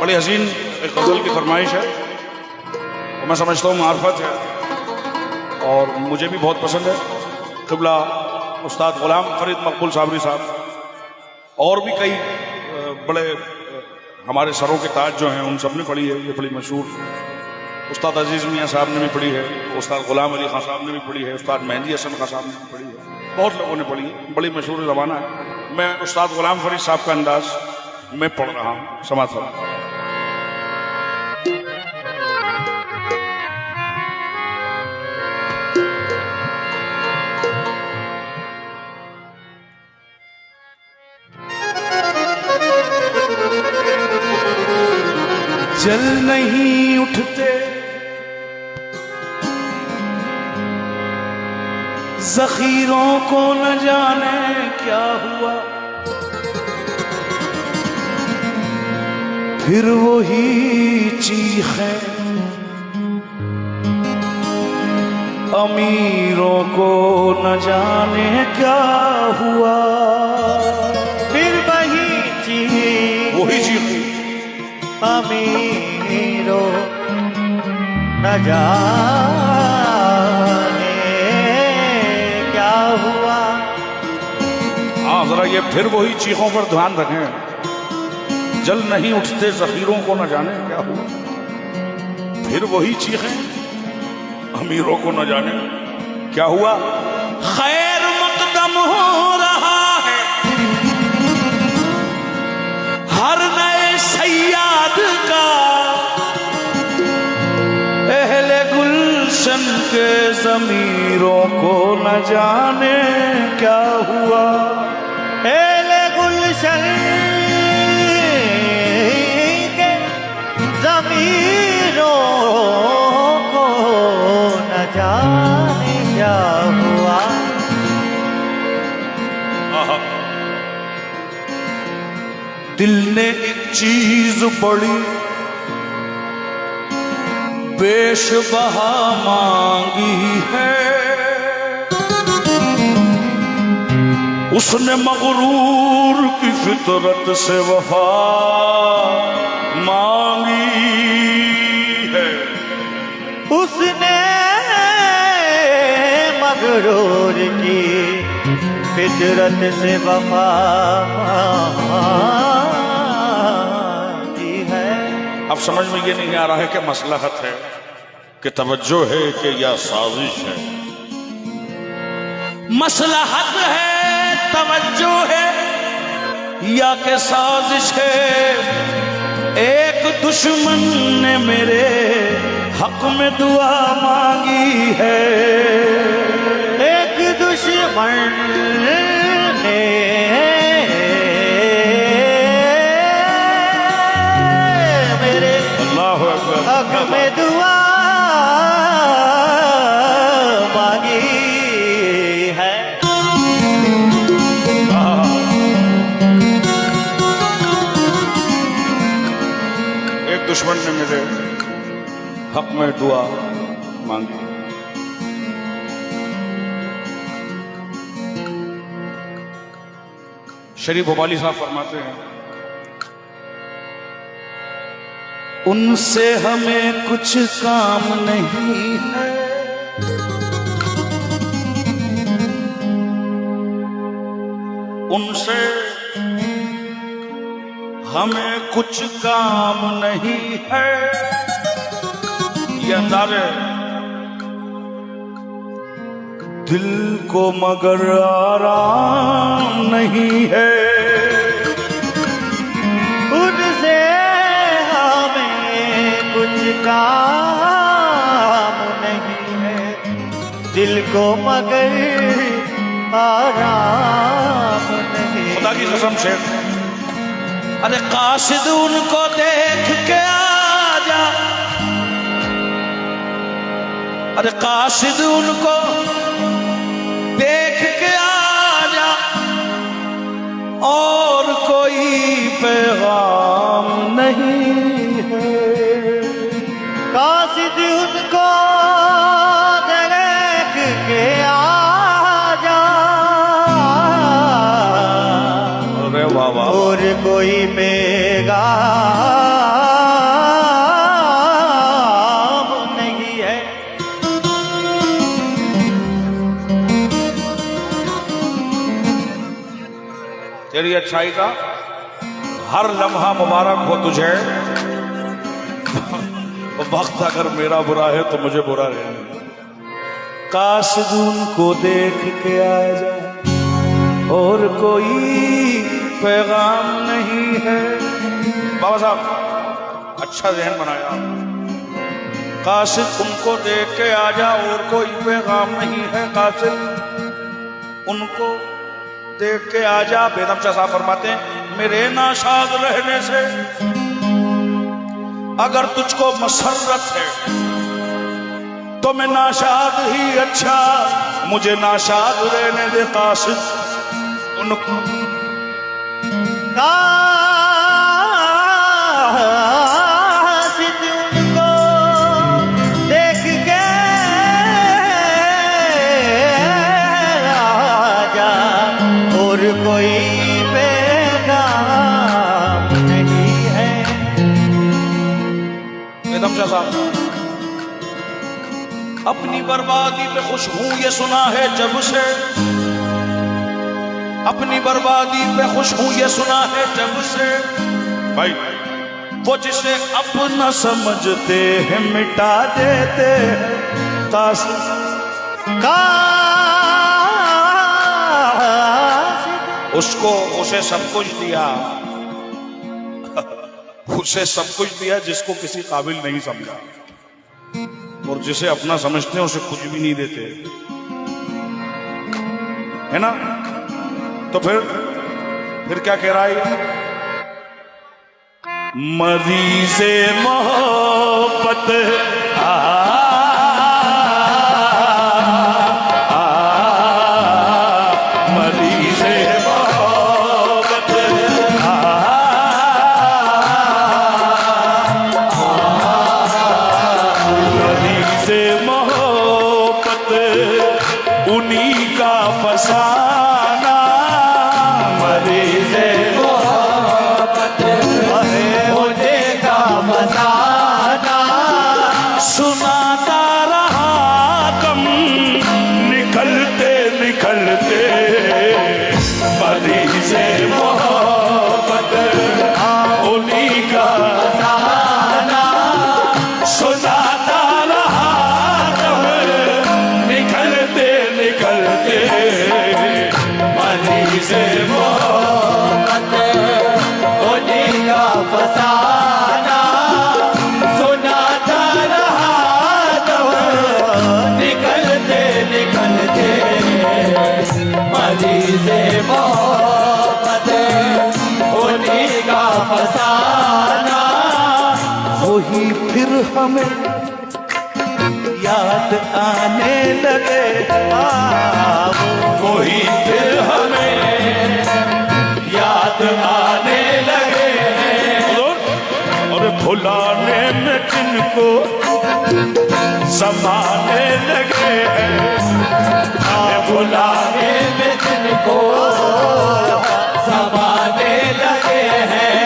बड़ी हसीन एक गज़ल की फरमाइश है और मैं समझता हूँ मार्फत है और मुझे भी बहुत पसंद है। क़िबला उस्ताद ग़ुलाम फ़रीद मकबूल साबरी साहब और भी कई बड़े हमारे सरों के ताज जो हैं उन सब ने पढ़ी है। ये बड़ी मशहूर उस्ताद अजीज़ मियाँ साहब ने भी पढ़ी है, उस्ताद ग़ुलाम अली खां साहब ने भी पढ़ी है, उस्ताद मेहंदी हसन खां साहब ने भी पढ़ी है, बहुत लोगों ने पढ़ी है। बड़ी मशहूर ज़माना है। मैं उस्ताद ग़ुलाम फ़रीद साहब का अंदाज मैं पढ़ रहा हूँ। समाज फरमा। जल नहीं उठते ज़ख़ीरों को न जाने क्या हुआ, फिर वही चीखें अमीरों को न जाने क्या हुआ। फिर वही चीखें अमीरों न जाने क्या हुआ। हाँ, जरा ये फिर वही चीखों पर ध्यान रखें। जल नहीं उठते ज़ख़ीरों को न जाने क्या हुआ, फिर वही चीखें अमीरों को न जाने क्या हुआ। खैर मक़दम हो रहा है हर नए सैयाद का, अहले गुलशन के ज़मीरों को न जाने क्या हुआ। अहले गुलशन के ज़मीरों को न जाने क्या हुआ। दिल ने एक चीज बड़ी बेशबहा मांगी है, उसने मगरूर की फितरत से वफा मांगी है। उसने मगरूर की फितरत से वफा मांगी है। अब समझ में ये नहीं आ रहा है कि मसलहत है कि तवज्जो है कि या साजिश है। मसलहत है, तवज्जो है या के साजिश है। एक दुश्मन ने मेरे हक में दुआ मांगी है, एक दुश्मन ने मेरे अल्लाहु अकबर हक में दुआ मांगी है। एक दुश्मन ने मेरे हक में दुआ मांगी। शरीफ भोपाली साहब फरमाते हैं, उनसे हमें कुछ काम नहीं है, उनसे हमें कुछ काम नहीं है। ये अंदाज़ है दिल को मगर आराम नहीं है। उनसे हमें कुछ काम नहीं है, दिल को मगर आराम नहीं। खुदा की कसम से, अरे कासिद उनको देख के आजा, अरे कासिद उनको देख के आजा, और कोई पैगाम नहीं है। कासिद उनको देख के आजा, अरे वाह वाह, और कोई पैगाम तेरी अच्छाई का हर लम्हा मुबारक हो तुझे। वक्त अगर मेरा बुरा है तो मुझे बुरा रहने। काश उनको देख के आ जाए और कोई पैगाम नहीं है। बाबा साहब अच्छा जहन बनाया। काश उनको देख के आ जा और कोई पैगाम नहीं है। काश उनको देख के आ जा। बेदम शाह साहब फरमाते हैं मेरे नाशाद रहने से अगर तुझको मसरत है तो मैं नाशाद ही अच्छा। मुझे नाशाद रहने दे काश उनको। कोई पैगाम नहीं है। बेदम शाह साहब अपनी बर्बादी पे खुश हूं ये सुना है जब से। अपनी बर्बादी पे खुश हूं ये सुना है जब से। भाई वो जिसे अपना समझते हैं मिटा देते हैं। काश उसको उसे सब कुछ दिया। उसे सब कुछ दिया जिसको किसी काबिल नहीं समझा। और जिसे अपना समझते हैं उसे कुछ भी नहीं देते, है ना। तो फिर क्या कह रहा है? मरीज़े मोहब्बत उन्हीं का फसाना। मरीज़े मोहब्बत उन्हीं का फसाना। सुनाता रहा कम निकलते निकलते। मरीज़े मोहब्बत उन्हीं का फसाना। सुनाता रहा कम निकलते निकलते। मरीज़े मोहब्बत उन्हीं का फसाना। सुनाता रहा तो निकलते निकलते। मरीज़े मोहब्बत उन्हीं का फसाना। वही फिर हमें याद आने लगे। वही फिर हमें याद आने लगे। और भुलाने में जिनको समाने लगे हैं। भुलाने में जिनको समाने लगे हैं।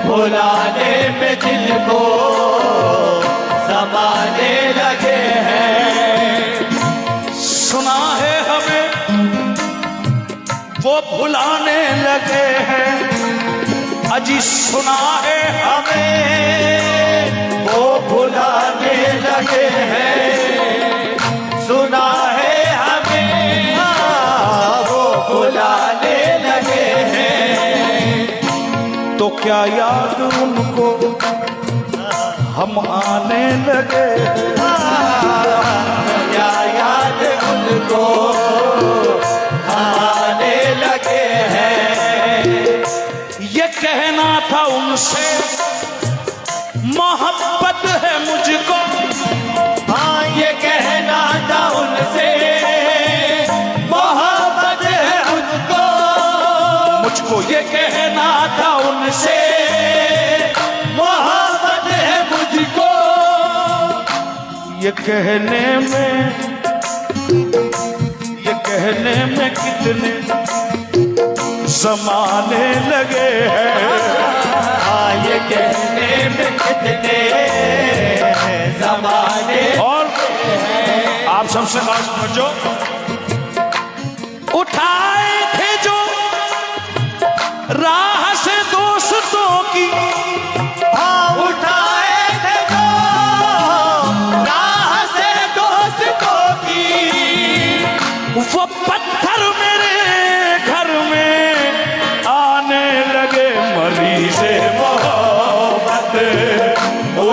भुलाने में जिनको समाने लगे हैं। सुना है हमें वो भुलाने लगे हैं। अजी सुना है हमें वो भुलाने लगे हैं। सुना है हमें वो भुलाने लगे हैं। तो क्या याद उनको हम आने लगे। क्या याद उनको आने लगे हैं। ये कहना था उनसे मोहब्बत है मुझको। हाँ ये कहना था उनसे मोहब्बत है मुझको। मुझको ये कहना था उनसे मोहब्बत है मुझको। ये कहने में कितने जमाने लगे हैं। हाँ ये कहने में कितने जमाने। और आप सबसे बात समझो। उठाए थे जो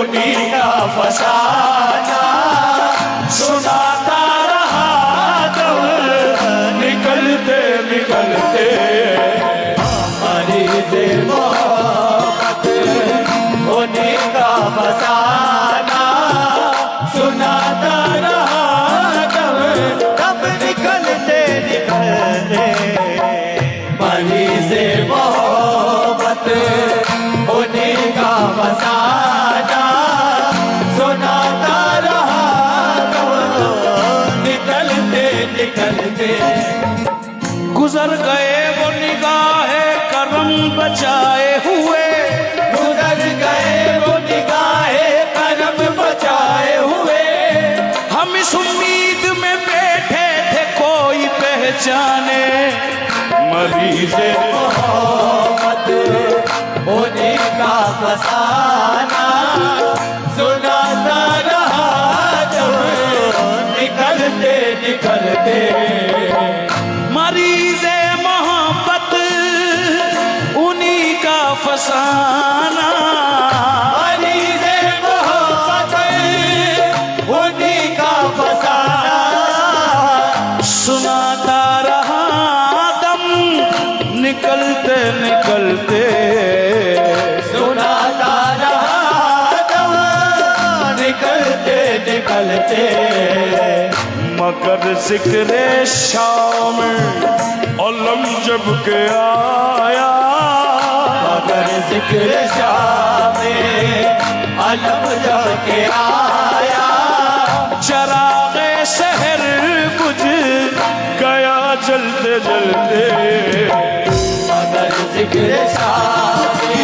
उन्हीं का फसाना सुनाता रहा दम निकलते निकलते मरीज मोहब्बत उन्हीं का फसाना सुनाता रहा दम दम निकलते निकलते मरीज मोहब्बत उन्हीं का फसाना सुनाता रहा दम निकलते निकलते गुजर गए वो निगाहे करम बचाए हुए, गुजर गए वो निगाहे करम बचाए हुए हम इस उम्मीद में बैठे थे कोई पहचाने मरीज मोहब्बत उन्हीं का फसाना सुनाता रहा जब निकलते निकलते मरीज मोहब्बत उन्हीं का फसाना मरीज मोहब्बत उन्हीं का फसाना सुनाता रहा दम निकलते निकलते सुनाता रहा दम निकलते निकलते मगर जिक्र शाम अलम जब के आया, मगर जिक्र शामे अलम जब के आया चरागे शहर बुझ गया जलते जलते मगर जिक्र शामे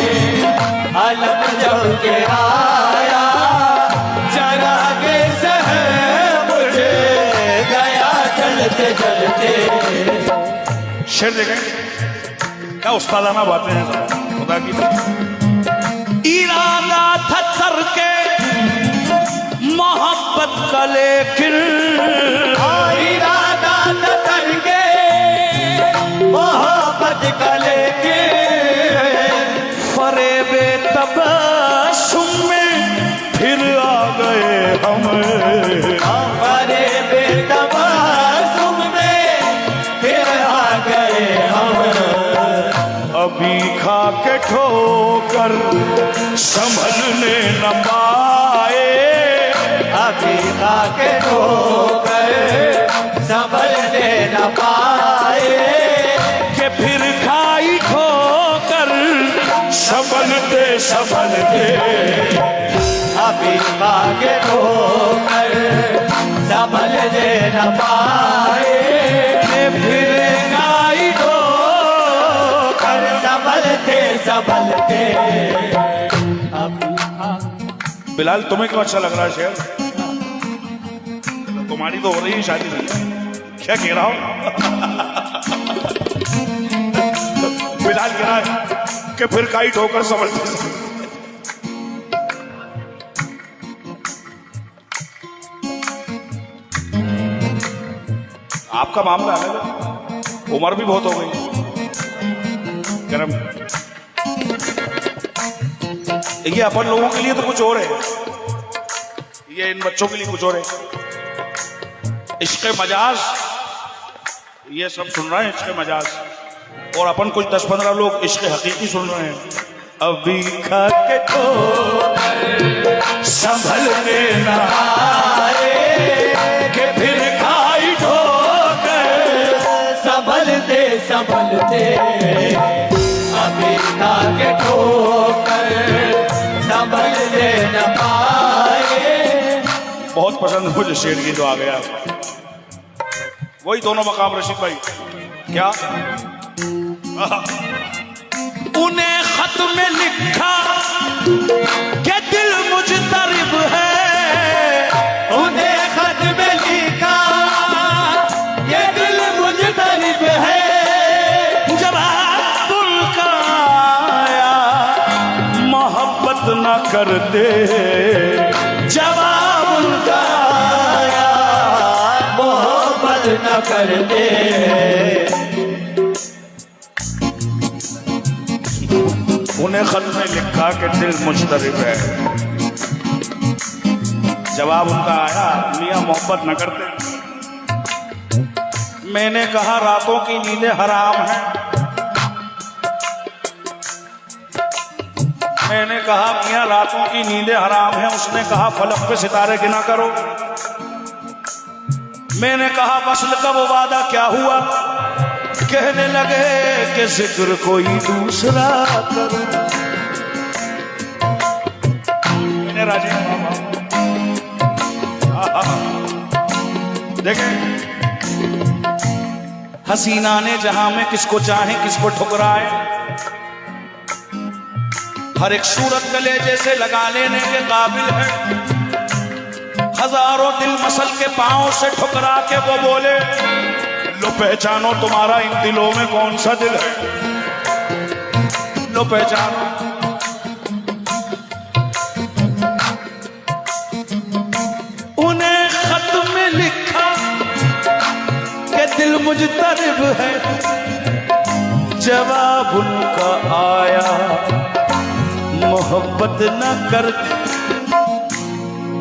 अलम जब के आया चरागे शहर बुझ गया चलते चलते शेर देखें क्या उस्तादाना बातें हैं खुदा की। इरादा था सर के मोहब्बत का लेकिन इरादा न करके मोहब्बत का लेके फरेबे तबस्सुम में फिर आ गए हम, हमारे बेतबासुम में फिर आ गए हम अभी खा के ठोकर संभलने न पाए, अभी आके ठोकर संभलने न पाए कि फिर खाई ठोकर संभलते संभलते अभी आके ठोकर संभलने न पाए फिर खाई ठोकर संभलते संभलते बिलाल तुम्हें क्यों अच्छा लग रहा है शेर? तुम्हारी तो हो रही है शादी नहीं, क्या कह रहा हो? बिलाल कह रहा है कि फिर काई ठोकर संभलते आपका मामला अलग है, उम्र भी बहुत हो गई गरम। ये अपन लोगों के लिए तो कुछ और है, ये इन बच्चों के लिए कुछ और है। इश्क़ मजाज ये सब सुन रहे हैं, इश्क़ मजाज, और अपन कुछ 10-15 लोग इश्क़ हकीकी सुन रहे हैं। अभी खा के संभलने न आए कि फिर खाई ठोकर संभलते संभलते अभी आके ठोकर संभलने न पाए बहुत पसंद है मुझे शेर की जो आ गया, वही दोनों मकाम रशीद भाई। क्या उन्हें खत में लिखा कि दिल मुजतरिब है, उन्हें खत में लिखा ये दिल मुजतरिब है जवाब उनका आया मोहब्बत न करते, जवाब उनका आया मोहब्बत न करते उन्हें खत में लिखा कि दिल मुजतरिब है जवाब उनका आया, मियां मोहब्बत न करते। मैंने कहा रातों की नींदें हराम हैं। मैंने कहा मियां रातों की नींदें हराम हैं। उसने कहा फलक पे सितारे गिना करो। मैंने कहा वस्ल का वो वादा क्या हुआ? कहने लगे कि जिक्र कोई दूसरा करो। मैंने राजी देखें, हसीना ने जहां में किसको चाहे किसको ठुकराए, हर एक सूरत कलेजे से लगा लेने के काबिल है। हजारों दिल मसल के पांव से ठुकरा के वो बोले, लो पहचानो तुम्हारा इन दिलों में कौन सा दिल है, लो पहचानो। उन्हें खत में लिखा कि दिल मुजतरिब है। जवाब उनका आया, मोहब्बत न कर।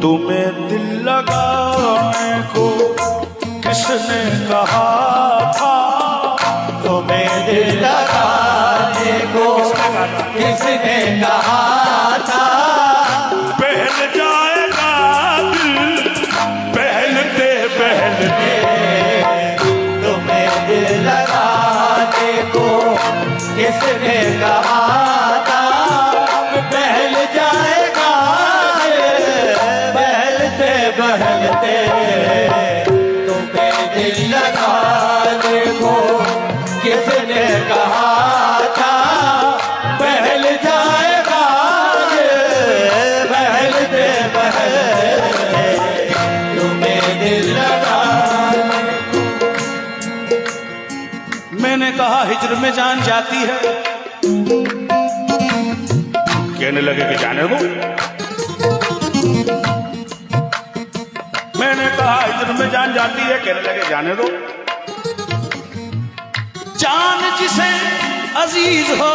तुम्हें दिल लगाने को किसने कहा था? तुम्हें दिल लगाने को किसने कहा था? बहल जाएगा दिल बहलते बहलते। तुम्हें दिल लगाने को किसने कहा था? बहल जाएगा बहलते बहलते। तुम्हें दिल लगाने को किसने कहा था? बहल जाएगा बहलते बहलते। तुम्हें दिल लगाने। मैंने कहा हिज्र में जान जाती है। कहने लगे कि जाने दो। मैंने कहा हिज्र में जान जाती है। कहने लगे जाने दो। जान जिसे अजीज हो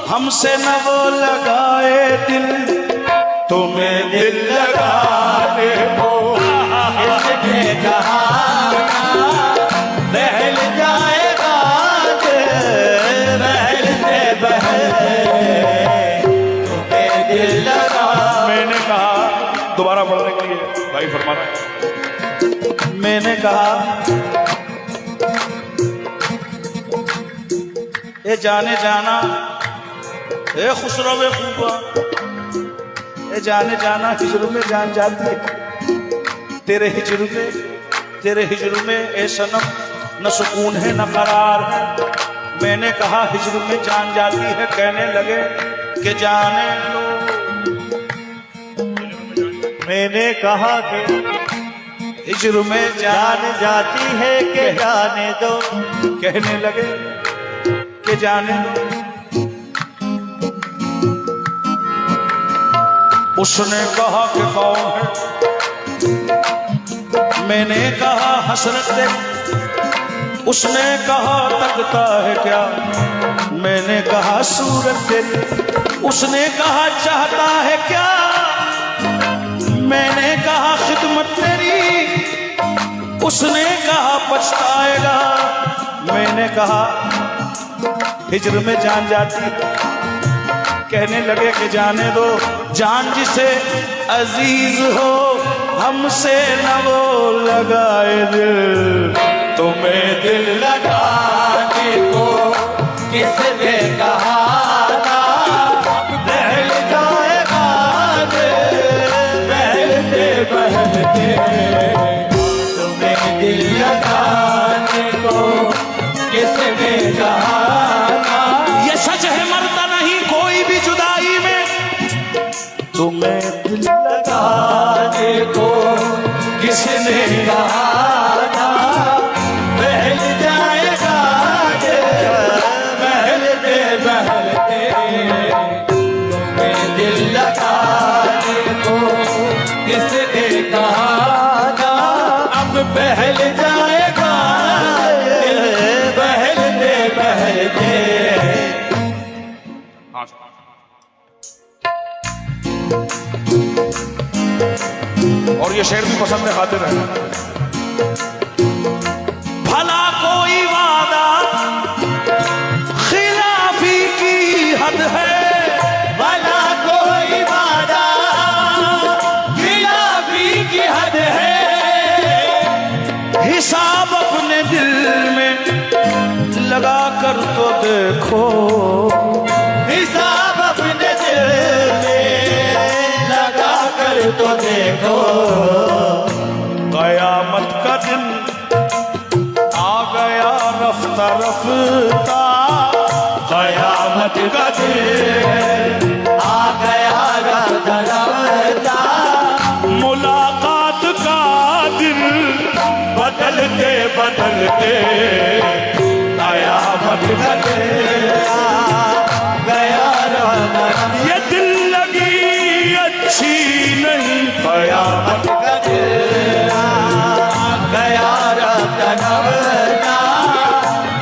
हमसे न वो लगाए दिल। तुम्हें दिल लगाने को किसने कहा? बहल जाएगा बहलते बहलते। तुम्हें दिल लगा। मैंने कहा, दोबारा पढ़ने के लिए भाई फरमा रहा है। मैंने कहा ए जाने जाना, ए खुसरवे खूबा, ए जाने जाना हिजर में जान जाती है। तेरे हिजर में ए सनम न सुकून है न करार है। मैंने कहा हिजर में जान जाती है। कहने लगे कि जाने लो। मैंने कहा कि हिजर में जान जाती है कि जाने दो। कहने लगे कि जाने दो। उसने कहा कि कौन है? मैंने कहा हसरत तेरी। उसने कहा तकता है क्या? मैंने कहा सूरत तेरी। उसने कहा चाहता है क्या? मैंने कहा खिदमत तेरी। उसने कहा पछताएगा। मैंने कहा हिजर में जान जाती। कहने लगे कि जाने दो। जान जिसे अजीज हो हमसे न वो लगाए दिल। तुम्हें दिल लगाने को किसने कहा था? बहल जाएगा बहलते बहलते। तुम्हें दिल लगाने को किसने कहा था? ये सच है मरता नहीं कोई भी जुदाई में। तुम्हें दिल लगाने को किसने कहा था? बहल जाएगा बहलते बहलते। तुम्हें दिल लगाने को किसने कहा था? अब बहल जाएगा बहलते बहलते। मुझे शेर भी पसंद है, खातिर है। भला कोई वादा खिलाफी की हद है, भला कोई वादा खिलाफी की हद है, हिसाब अपने दिल में लगा कर तो देखो, हिसाब अपने दिल में लगा कर तो देखो। कयामत का दिन आ गया रफ्ता रफ्ता, कयामत का दिन आ गया रफ्ता रफ्ता, मुलाकात का दिन बदलते बदलते कयामत का दिन आ गया रफ्ता रफ्ता। ये दिल लगी अच्छी नहीं, कयामत का दिन आ गया रफ्ता रफ्ता,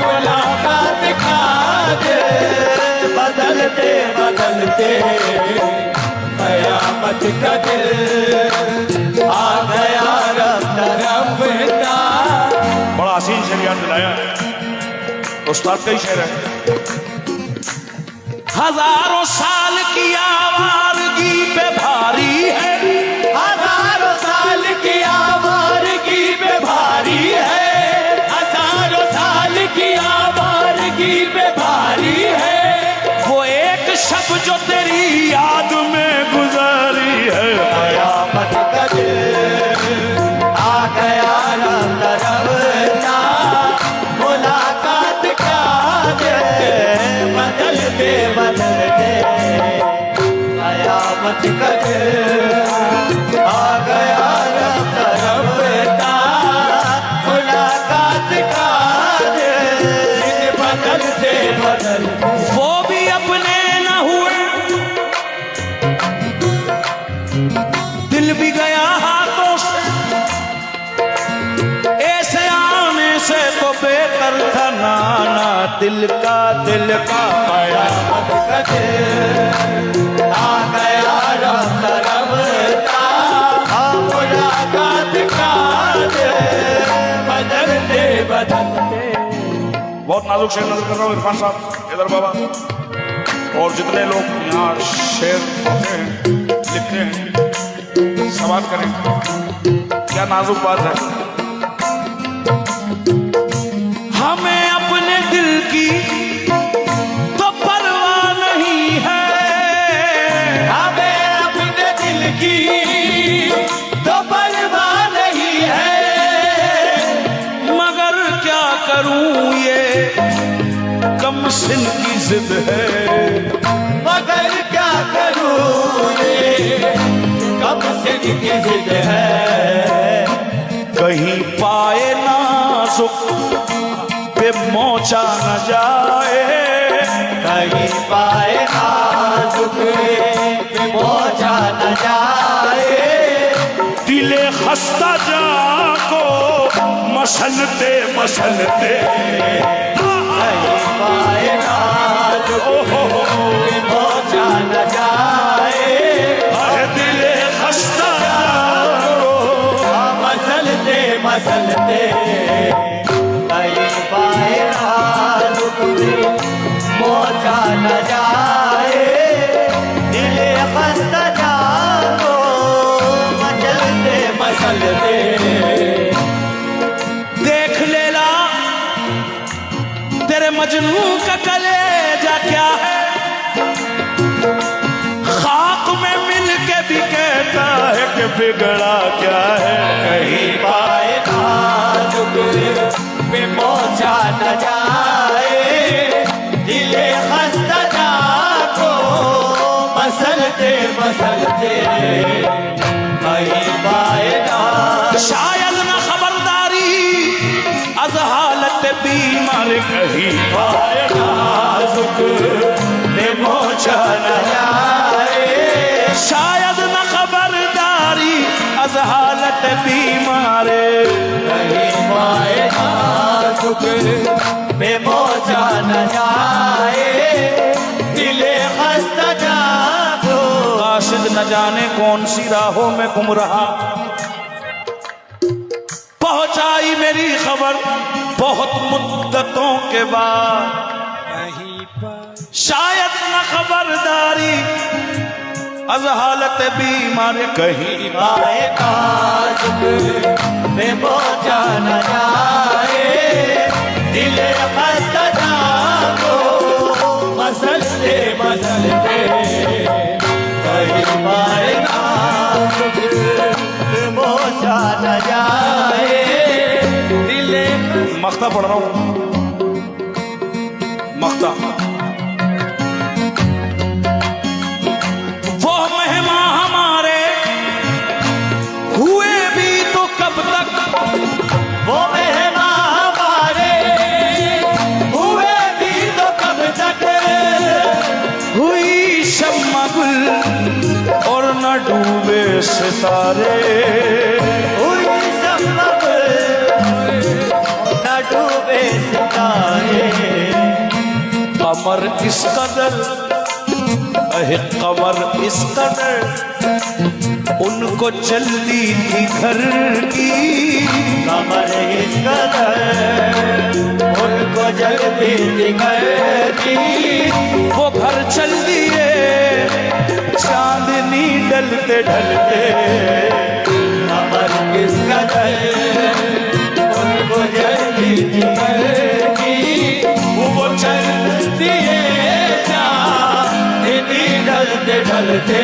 मुलाकात का दिन बदलते बदलते कयामत का दिन आ गया रफ्ता रफ्ता। बड़ा हसीन शेर याद दिलाया, उस्ताद का ही शेर है। हजारों साल की आवारगी पे भारी है, हजारों साल की आवारगी पे भारी है, हजारों साल की आवारगी पे भारी है, वो एक शब जो तेरी याद में गुजरी है। कयामत का दिन आ गया रफ्ता रफ्ता, मुलाकात का दिन बदलते बदलते कयामत का दिन आ गया रफ्ता रफ्ता, मुलाकात का दिन बदलते बदलते। वो भी अपने न हुए, दिल भी गया हाथों से, ऐसे आने से तो बेकर था नाना दिल का कयामत का दिन आ गया रफ्ता रफ्ता, मुलाकात का दिन बदलते बदलते। बहुत नाजुक शेर नजर कर रहा हूँ इरफान साहब, इधर बाबा, और जितने लोग यहाँ शेर पढ़ते हैं, लिखते हैं, सवाल करें, क्या नाजुक बात है। हमें अपने दिल की तो परवाह नहीं है, हमें अपने दिल की तो परवाह नहीं है, मगर क्या करूं ये कम सिन की जिद है, मगर क्या करूं ये कब से की जिद है। कहीं पाए नाजुक पे मोचा न जाए, कहीं पाए नाजुक पे पहुंचा न जाए, दिले खस्ता जाको मसलते मसलते, कहीं पाए नाजुक पे पहुंचा न जाए, दिले खस्ता जाको मसलते मसलते कहीं पाए नाजुक पे पहुंचा न जाए, दिले खस्ता जाको मसलते मसलते। देख लेला तेरे मजनू का कलेजा क्या है, खाक में मिल के भी कहता है कि बिगड़ा क्या है। कहीं पाए नाजुक पे पहुंचा न जाए, दिले खस्ता जाको मसलते मसलते कहीं पाए नाजुक। शायद न खबरदारी अज हालत बीमार, कहीं पाए नाजुक पे पहुंचा न जाए, शायद न खबरदारी अज हालत बीमार, कहीं पाए नाजुक पे पहुंचा न जाए, दिले खस्ता जाको। काशिद न जाने कौन सी राहों में घूम रहा, खबर बहुत मुद्दतों के बाद, शायद न खबरदारी अज हालत बीमार कहीं पाए काज में पहुंचा न जाए, दिल खस्ता को मसलते मसलते कहीं पाए काज में पहुंचा न जाए, दिल मख्ता पढ़ रहा हूं, मख्ता। वो मेहमान हमारे हुए भी तो कब तक, वो मेहमान हमारे हुए भी तो कब तक, हुई शम्मा गुल और न डूबे सितारे, हुई सबब न डूबे सितारे, कमर इस कदर अहे कमर इस कदर उनको जल्दी थी घर की, कमर इस कदर उनको जल्दी दिखर की, वो घर चल दिए चांदनी ढलते ढलते, कमर इस कदर उनको जल्दी दिखर की, वो चल दिए ढलते ढलते